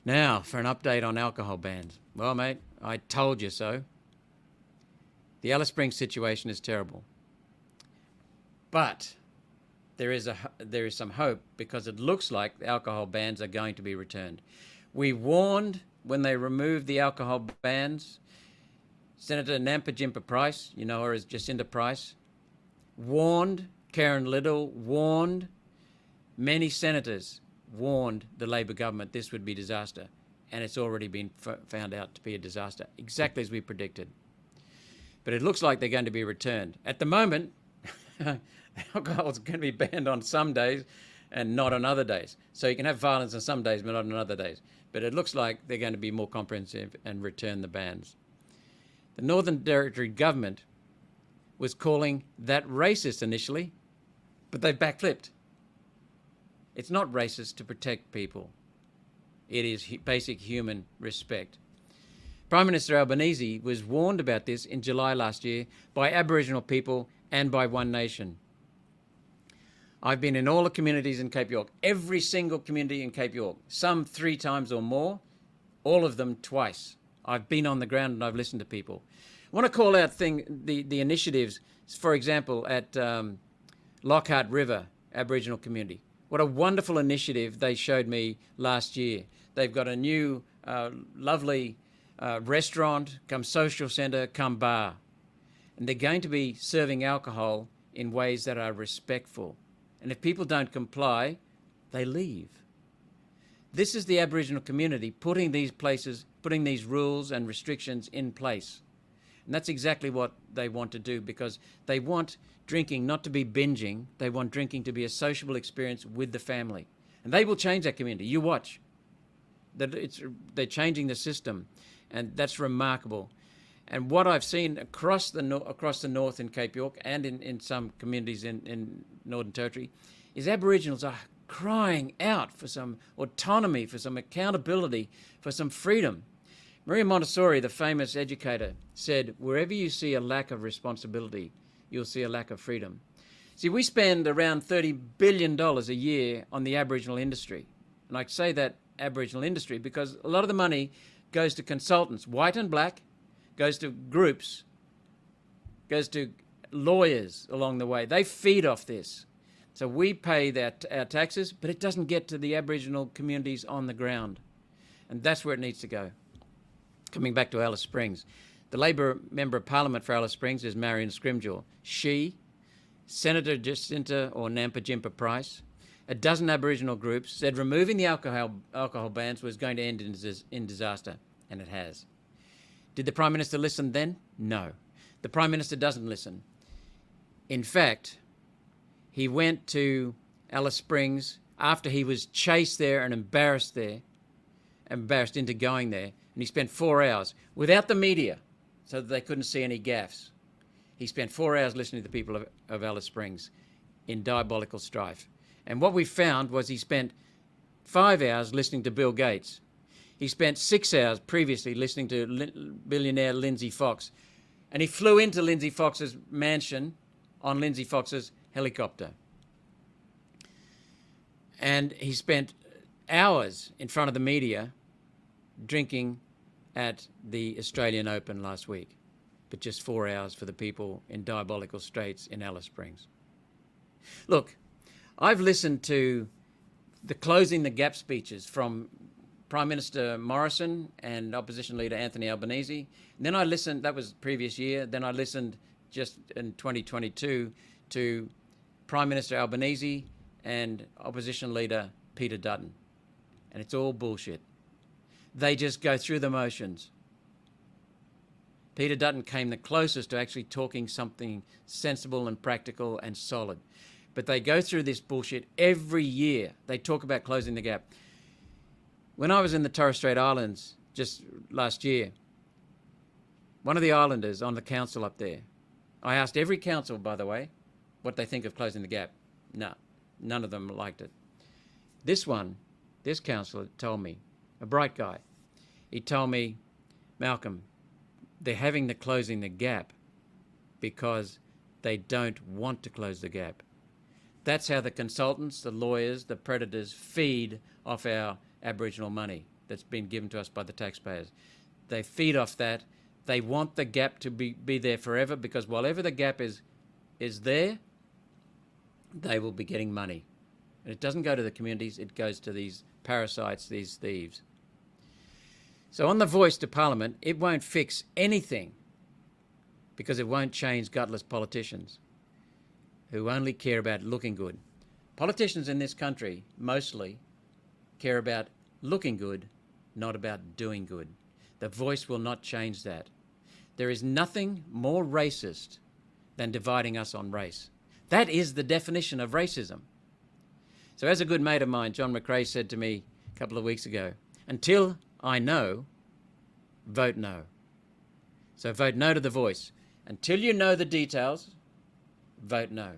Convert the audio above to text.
Now, for an update on alcohol bans. Well, mate, I told you so. The Alice Springs situation is terrible. But there is some hope, because it looks like the alcohol bans are going to be returned. We warned when they removed the alcohol bans. Senator Nampa Jimpa Price, you know her as Jacinta Price, warned, Karen Liddell warned, many senators warned the Labor government this would be disaster, and it's already been found out to be a disaster, exactly as we predicted. But it looks like they're going to be returned. At the moment, alcohol is going to be banned on some days and not on other days. So you can have violence on some days but not on other days. But it looks like they're going to be more comprehensive and return the bans. The Northern Territory government was calling that racist initially, but they've backflipped. It's not racist to protect people. It is basic human respect. Prime Minister Albanese was warned about this in July last year by Aboriginal people and by One Nation. I've been in all the communities in Cape York, every single community in Cape York, some 3 times or more, all of them twice. I've been on the ground and I've listened to people. I want to call out the initiatives, for example, at Lockhart River Aboriginal community. What a wonderful initiative they showed me last year. They've got a new lovely restaurant, come social centre, come bar. And they're going to be serving alcohol in ways that are respectful. And if people don't comply, they leave. This is the Aboriginal community putting these rules and restrictions in place. And that's exactly what they want to do, because they want drinking not to be binging. They want drinking to be a sociable experience with the family. And they will change that community. You watch. They're changing the system. And that's remarkable. And what I've seen across the north in Cape York and in some communities in Northern Territory is Aboriginals are crying out for some autonomy, for some accountability, for some freedom. Maria Montessori, the famous educator, said, wherever you see a lack of responsibility, you'll see a lack of freedom. See, we spend around $30 billion a year on the Aboriginal industry. And I say that Aboriginal industry because a lot of the money goes to consultants, white and black, goes to groups, goes to lawyers along the way. They feed off this. So we pay our taxes, but it doesn't get to the Aboriginal communities on the ground. And that's where it needs to go. Coming back to Alice Springs, the Labor Member of Parliament for Alice Springs is Marion Scrimgeour. She, Senator Jacinta or Nampa Jimpa Price, a dozen Aboriginal groups said removing the alcohol bans was going to end in disaster, and it has. Did the Prime Minister listen then? No. The Prime Minister doesn't listen. In fact, he went to Alice Springs after he was chased there and embarrassed into going there, and he spent 4 hours without the media so that they couldn't see any gaffes. He spent 4 hours listening to the people of Alice Springs in diabolical strife. And what we found was he spent 5 hours listening to Bill Gates. He spent 6 hours previously listening to billionaire Lindsay Fox. And he flew into Lindsay Fox's mansion on Lindsay Fox's helicopter. And he spent hours in front of the media drinking at the Australian Open last week, but just 4 hours for the people in diabolical straits in Alice Springs. Look, I've listened to the Closing the Gap speeches from Prime Minister Morrison and Opposition Leader Anthony Albanese. And then I listened, that was the previous year, then I listened just in 2022 to Prime Minister Albanese and Opposition Leader Peter Dutton. And it's all bullshit. They just go through the motions. Peter Dutton came the closest to actually talking something sensible and practical and solid. But they go through this bullshit every year. They talk about closing the gap. When I was in the Torres Strait Islands just last year, one of the islanders on the council up there, I asked every council, by the way, what they think of closing the gap. No, none of them liked it. This councillor told me, a bright guy, he told me, Malcolm, they're having the closing the gap because they don't want to close the gap. That's how the consultants, the lawyers, the predators feed off our Aboriginal money. that's been given to us by the taxpayers. They feed off that. They want the gap to be there forever, because while ever the gap is there, they will be getting money. And it doesn't go to the communities, it goes to these parasites, these thieves. So on the voice to Parliament, it won't fix anything, because it won't change gutless politicians who only care about looking good. Politicians in this country mostly care about looking good, not about doing good. The voice will not change that. There is nothing more racist than dividing us on race. That is the definition of racism. So as a good mate of mine, John McRae, said to me a couple of weeks ago, until I know, vote no. So vote no to the voice. Until you know the details, vote no.